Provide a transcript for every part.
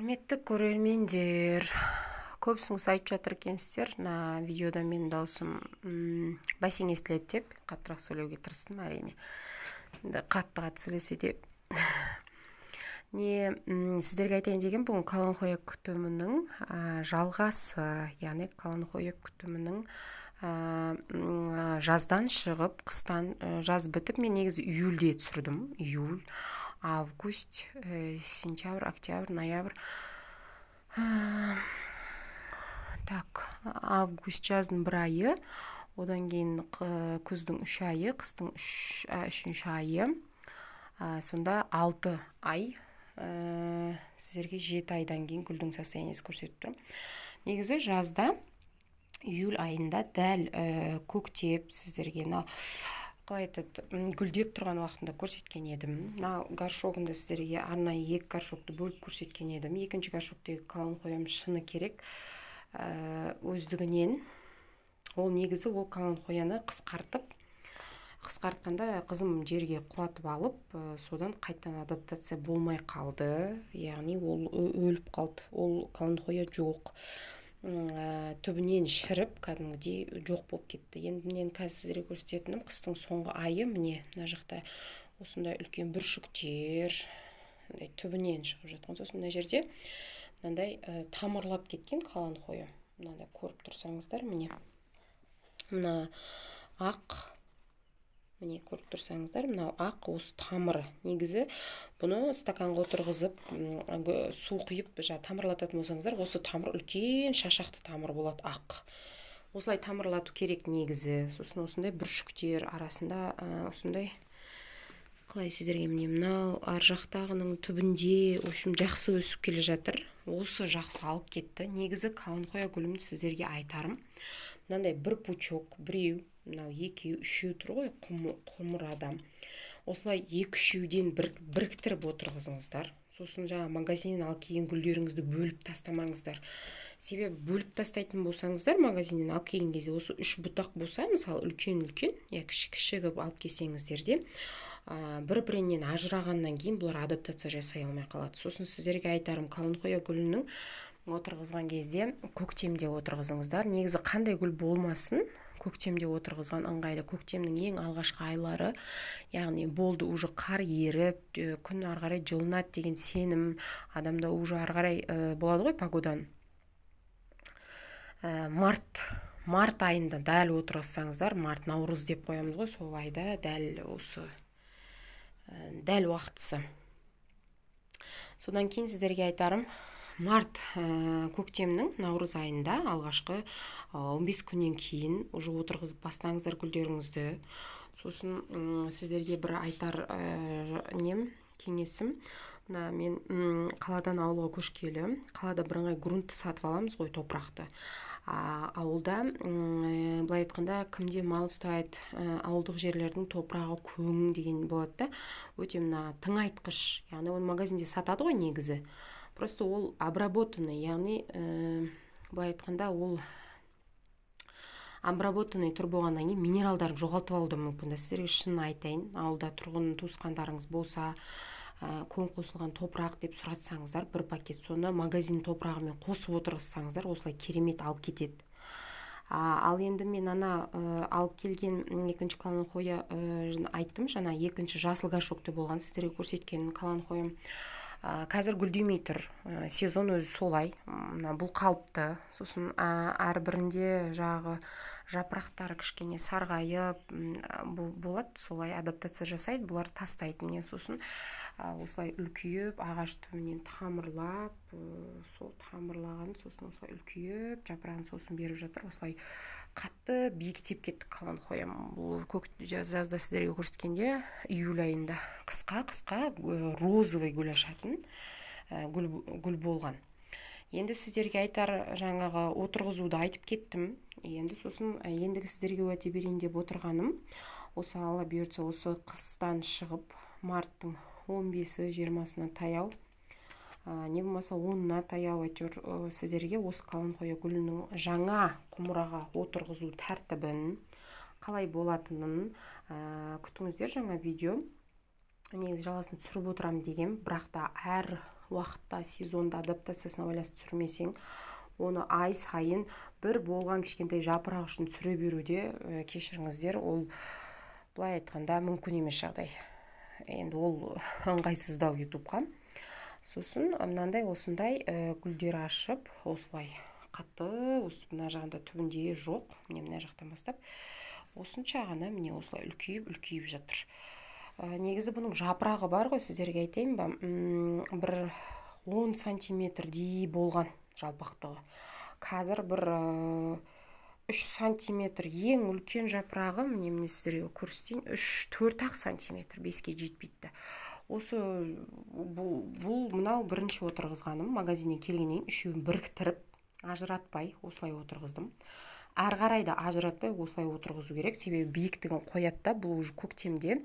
Құрметті көрермендер, көбісіңіз айтып жатыр екенсіздер, видеода мен даусым бәсең естіледі деп қаттырақ сөйлеуге тырыстым, әрине. Қатты сөйлесе де сіздерге айтайын деген, бүгін Қаланхоя күтімінің жалғасы, яғни Қаланхоя күтімінің жаздан шығып, қыстан жаз бітіп, мен негізі июльде түсірдім. Июль, август, сентябрь, октябрь, ноябрь. Август жаздың бір айы, одан кейін күздің 3 айы, қыстың 3-ші айы. Сонда 6 ай, сіздерге 7 айдан кейін гүлдің состояниесі көрсетіп тұрмын. Негізі жазда, июль айында дәл көктеп сіздерге гүлдеп тұрған уақытында көрсеткен едім. Горшогында сіздерге арнайы 2 горшокты бөліп көрсеткен едім. Екінші горшоктегі Қаланхоям шыны керек өздігінен. Ол негізі ол Қаланхояны қысқартқанда қызым жерге құлатып алып, содан қайтадан адаптация болмай қалды. Яғни ол өліп қалды. Ол Қаланхоя жоқ. Түбінен шіріп, кәдімгідей жоқ болып кетті. Енді мен қазір сіздерге көрсететінім қыстың соңғы айы, міне, мына жақта осындай үлкен бүршіктер, түбінен шығып жатқан. Сосын мына жерде мынандай тамырлап кеткен Қаланхоя. Мынандай көріп тұрсаңыздар, міне. Мына ақ, міне көріп тұрсаңыздар, мына ақ осы тамыры. Негізі бұны стаканға отырғызып, су құйып, тамырлататын болсаңыздар, осы тамыр үлкен шашақты тамыр болады, ақ. Осылай тамырлату керек негізі. Сосын осындай бүршіктер арасында, осындай, қалай сіздерге міне, мынау ар жақтағының түбінде, жақсы өсіп келе жатыр. Осы жақсы алып кетті. Негізі Қаланхоя гүлімді сіздерге айтарым. Мынандай бір пучок, біреу, мынау 2, 3 тұр ғой, құмыр адам. Осылай 2-3-ден біріктіріп отырғызыңыздар. Сосын магазиннен алып келген гүлдеріңізді бөліп тастамаңыздар. Себебі бөліп тастайтын болсаңыздар, магазиннен алып келген кезде осы 3 бұтақ болса, мысалы үлкен-үлкен, кіші қылып алып келсеңіздер де, бір-бірінен ажырағаннан кейін бұлар адаптация жасай алмай қалады. Сосын сіздерге айтарым, Қаланхоя гүлінің отырғызған кезде көктемде отырғызыңыздар. Негізі қандай гүл болмасын, көктемде отырғызған ыңғайлы. Көктемнің ең алғашқы айлары, яғни болды уже қар еріп, күн ары қарай жылынады деген сенім адамда уже ары қарай болады ғой погодан. Март айында дәл отырғызсаңыздар, март, наурыз деп қоямыз ғой, сол айда дәл осы дәл уақытысы. Содан кейін сіздерге айтарым, март көктемнің наурыз айында алғашқы 15 күннен кейін уже отырғызып бастаңыздар гүлдеріңізді. Сосын сіздерге бір айтар кеңесім. Мен қаладан ауылға көшкелі, қалада бірыңғай грунтты сатып аламыз ғой, топырақты. Ауылда, былай айтқанда, кімде мал ұстайды, ауылдық жерлердің топырағы көң деген болады да, өте тыңайтқыш, яғни оны магазинде сатады ғой негізі. Просто ол обработанный, яғни былай айтқанда ол обработанный тұр болғаннан кейін минералдарын жоғалтып алуы мүмкін. Сіздерге шын айтайын, ауылда тұрғын туысқандарыңыз болса, көң қосылған топырақ деп сұратсаңыздар, бір пакет соны магазин топырағымен қосып отырғызсаңыздар, осылай керемет алып кетеді. Ал енді мен алып келген екінші Қаланхоя айттым, жаңа екінші жасыл горшокты болған сіздерге көрсеткен Қаланхоям. Қазір гүлдемей тұр, сезон өзі солай, бұл қалыпты. Сосын әрбірінде жапырақтары кішкене сарғайып болады, солай адаптация жасайды, бұлар тастайды. Міне сосын осылай үлкейіп, ағаш түбінен тамырлап, сол тамырлаған, сосын осылай үлкейіп, жапырағын сосын беріп жатыр. Осылай қатты биіктеп кетті Қаланхоям. Бұл жазда сіздерге көрсеткенде июль айында қысқа розовый гүл ашатын гүл болған. Енді сіздерге айтар жаңағы отырғызуды айтып кеттім. Енді сосын ендігі сіздерге уәде берейін деп отырғаным, осы алла бұйыртса осы қыстан шығып, марттың 15-20-сына таяу, не болмаса 10-на таяу әйтеуір сіздерге осы Қаланхоя гүлінің жаңа құмыраға отырғызу тәртібін, қалай болатынын күтіңіздер. Жаңа видео негізі жалғасын түсіріп отырам деген, бірақ та әр уақытта сезонда адаптациясына байланысты түсірмесең, оны ай сайын бір болған кішкентай жапырақ үшін түсіре беруде, кешіріңіздер, ол былай айтқанда мүмкін емес жағдай. Енді ол ыңғайсыздау ютубқа. Сосын мынандай осындай гүлдер ашып, осылай қатты, мына жағында түбінде жоқ, мына жақтан бастап осынша ғана міне осылай үлкейіп жатыр. Негізі бұның жапырағы бар ғой, сіздерге айтайын ба, бір 10 сантиметрдей болған жалпақтығы. Қазір бір 3 сантиметр, ең үлкен жапырағы, міне сіздерге көрсетейін, 3-4 сантиметр, 5-ке жетпейді. Осы бұл мынау бірінші отырғызғаным, магазиннен келгеннен үшеуін біріктіріп, ажыратпай осылай отырғыздым. Ары қарай да ажыратпай осылай отырғызу керек, себебі биіктігін қояды да, бұл уже көктемде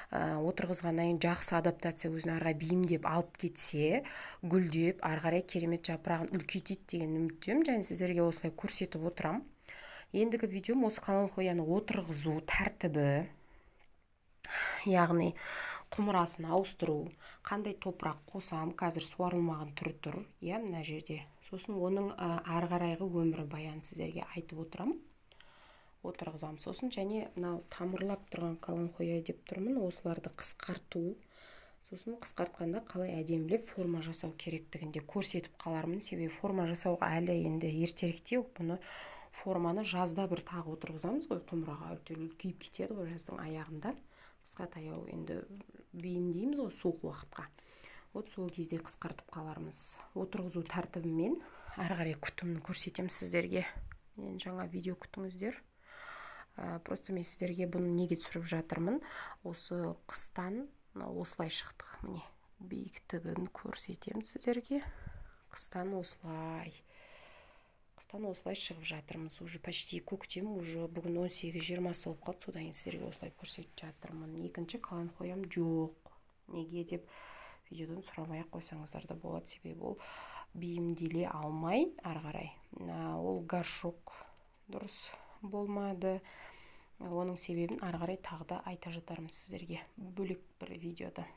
отырғызғаннан кейін жақсы адаптация өзін ары бейімдеп алып кетсе, гүлдеп, ары қарай керемет жапырағын үлкейтеді деген үміттемін, және сіздерге осылай көрсетіп отырам. Ендігі видеом осы каланхояны отырғызу тәртібі, яғни құмырасын ауыстыру, қандай топырақ қосам, қазір суарылмаған түрі тұр, мына жерде. Сосын оның ары қарайғы өмірі баян сіздерге айтып отырғызам. Сосын және мынау тамырлап тұрған каланхоя деп тұрмын, осыларды қысқарту. Сосын қысқартқанда қалай әдемілеп форма жасау керектігінде көрсетіп қалармын, себебі форма жасауға әлі енді ертеректе, бұны форманы жазда бір тағы отырғызамыз ғой, құмыраға үлкейіп кетеді ғой жаздың аяғында. Қысқа таяу енді бейімдейміз ғой суық уақытқа. Сол кезде қысқартып қалармыз. Отырғызу тәртібімен ары қарай күтімін көрсетем сіздерге. Жаңа видео күтіңіздер. Просто мен сіздерге бұны неге түсіріп жатырмын. Осы қыстан осылай шықтық. Міне биіктігін көрсетем сіздерге. Қыстан осылай шығып жатырмыз. Уже почти көктем, уже бүгін 18-20 болып қалды. Содан кейін сіздерге осылай көрсетіп жатырмын. Екінші каланхоям жоқ. Неге деп видеодан сұрамай қойсаңыздар да болады, себебі ол бейімделе алмай ары қарай. Ол горшок дұрыс болмады. Оның себебін ары қарай тағы да айта жатармын сіздерге бөлек бір видеода.